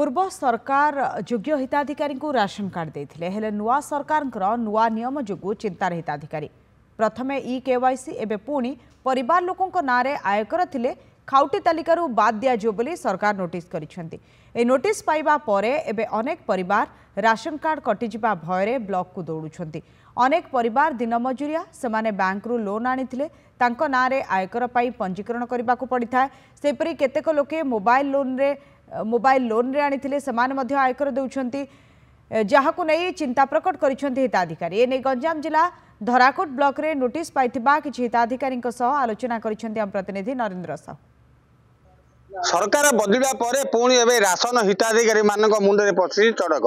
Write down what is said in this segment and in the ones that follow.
पूर्व सरकार योग्य हिताधिकारी को राशन कार्ड देते हेले नुआ सरकार नुआ नियम जो चिंतार हिताधिकारी प्रथमे केवाईसी एवं पुणी परिवार लोकों नाँ आयकर थिले खाउटी तालिकारु बाद दियाजियो बोली सरकार नोटिस करिसेंती। ए नोटिस पाइबा परे एबे अनेक परिवार राशन कार्ड कटिजिबा भयरे ब्लॉक को दौड़ुछंती। अनेक परिवार दिन मजुरिया सेमाने बैंक रु लोन आनिथिले तांको नारे आयकर पाई पंजीकरण करबाकू पड़िथाय। सेपरि केतेक लोके मोबाइल लोन रे आनिथिले सेमाने मध्य आयकर देउछंती जहाकू नहीं चिंता प्रकट करिसेंती हिताधिकारी। ए नै गंजाम जिला धराकोट ब्लॉक रे नोटिस पाइथिबा किछि हिताधिकारी आलोचना करिसेंती हम प्रतिनिधि नरेंद्र साहू। सरकार बदलिया परे पुणी एबे राशन हिताधिकारी मानक मुंडे पसी चढ़क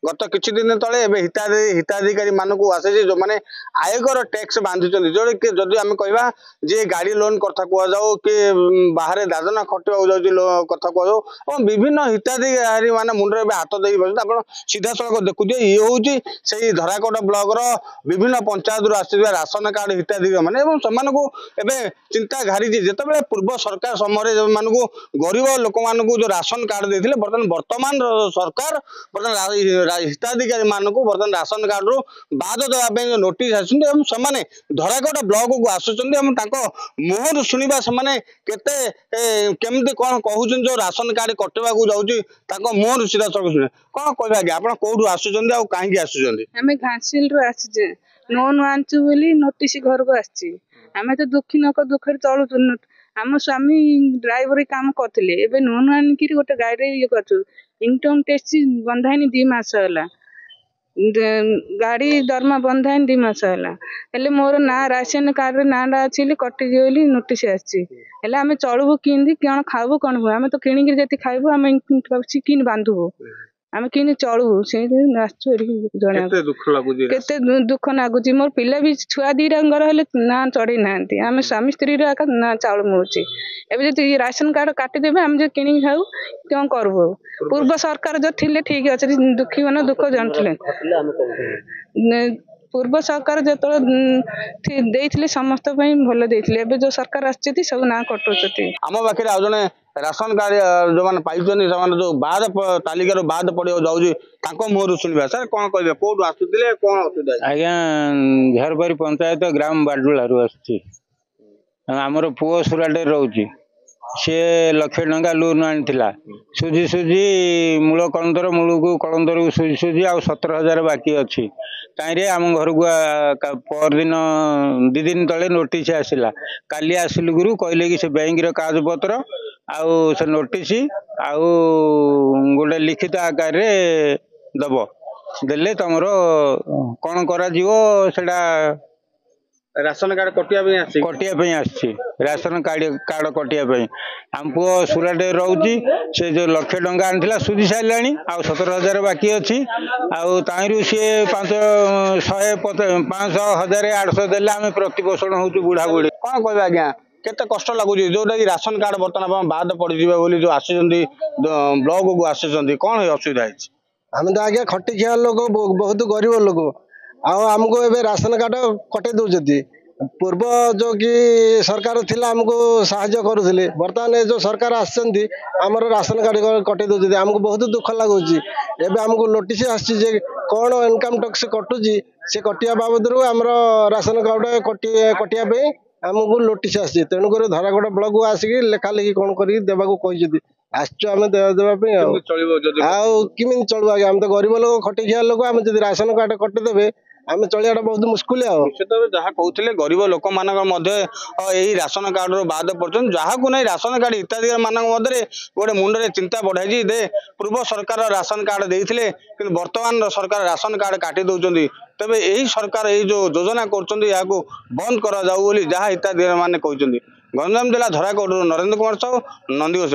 गत किछि दिन तले एबे हिताधिकारी मानकू आसे जे जो माने आयकर टैक्स बांधुचंदी जो जदि आमे कहबा जे गाड़ी लोन कथा कुआ जाओ कि बाहर दादना खटिबा जाउ कथा कुआ जाओ और विभिन्न हिताधिकारी माने मुंडे एबे हाथ देई बस आपण सीधा सड़क देखु जे ये होउची सेही धराकोट ब्लॉक रो विभिन्न पंचायत रु आसीबा राशन कार्ड हिताधिकारी माने एवं समानकू एबे चिंता घारी जे जेतबे पूर्व सरकार समय जो मानकू गरीब लोक मानकू जो राशन कार्ड देथिले वर्तमान सरकार हिताधिकारी मानकू बर्तमान राशन कार्ड रु बाद देवा नोटिस आसुंदी से धराकोट ब्लॉक को आसुचंदी मुहर शुणा से केमती कौन कहते जो राशन कार्ड कटेवा जाऊँगी मुहर सीधा सड़क शुणे कौन कह आगे आप कौटू आसुचंदी आ कहीं आसुचंदी आम घासील रु आसचे लोन आनचु बोली नोटिस घर को आसची आम तो दुखी नक दुखे चलुचु आम स्वामी ड्राइवर काम करते एवं लोन आनिक गोटे गाड़ी ये कर इनकम टैक्स बंधाई 2 मास गाड़ी दरमा बंधाई 2 मास है मोर ना राशन कार्ड ना अच्छी कटिजी बोली नोटिस आम चलू कि कौन खाऊ कौन हूँ आम तो किणिक जी खाइबू आम कि बांधबू आम कि चलू से केते दुख लगुच मोर पिला भी छुआ 2 ना चढ़ी ना आम स्वामी स्त्री ना चाउल मिलूँ एवं जो राशन कार्ड काटिदेवे आम जो कि खाऊ क्यों करूँ पूर्व सरकार जो थिले ठीक अच्छे दुखी मन दुख जानते पूर्व सरकार जो समस्त भल देते जो सरकार आछी सब ना कटुच्च आम पाखे आज जड़े राशन कार्ड जो मैंने पाई जो बाद तालिकार बाद पड़ा जाऊँगी मुहर शुणा सर कौन कह कौटू आसुले कौन असुविधा आज्ञा झरबारी पंचायत ग्राम बाडुलू आमर पुओ सुराटे रोचे सी 1 लाख टंका लोन आनीला सुझी सुझी मूल कलंदर मूल को कलंदर को सुझी सुझी आ 17,000 बाकी अच्छी कहीं आम घर को परदिन 2 दिन तले नोटिस आसला काली आसिलु गुरु कहले कि से बैंक कागज पत्र आउ से नोटिस आउ गोटे लिखित आकार दब देले तुमर कौन करा सेटा राशन कार्ड कटिया आसी राशन कार्ड कटिया आम पुओ सुराटे रोचे से जो 1 लाख टंका आनीला सुझी सारा आ 17,000 बाकी अच्छी आउ सी 500 1000 800 देले आम प्रतिपोषण हो बुढ़ा बुढ़ी कौन कह आज्ञा केते कष्ट लगुच जोटा कि राशन कार्ड बर्तमान बाद पड़ जाए जो आस ब्लॉक को आसुँच कौन असुविधा है आम तो आज्ञा खटी खिया लोग बहुत गरीब लोग आमको ए राशन कार्ड कटे दौरान पूर्व जो कि सरकार थिला आमको साहाय्य करुले बर्तमान जो सरकार आमर राशन कार्ड कटे दौरान आमको बहुत दुख लगुच एवं आमको नोटिस आसी कौन इनकम टैक्स कटुची से कटिया बाबद आमर राशन कार्ड कटिया आमको नोटिस आसी तेणुक धराकोट ब्लॉक को आसिक लेखा लेखि कौन कर आसमें देवाई आमि चलू आगे आम तो गरीब लोग खटी खिया लोग आम जब राशन कार्ड कटिदेवे आम चलिया बहुत मुस्किल जहाँ कहते गरीब लोक मान राशन कार्ड रो बाद पड़ते जहाँ को नहीं राशन कार्ड हिताधिकारी मान गोटे मुंडे चिंता बढ़ाई दे पूर्व सरकार राशन कार्ड देते कि वर्तमान सरकार राशन कार्ड काटी दौरान तेज यही सरकार यही जो योजना कर बंद करा जाऊ जहाँ हिताधिकारी मैंने कहते गंजाम जिला धराकोट नरेंद्र कुमार साहू नंदीघोष।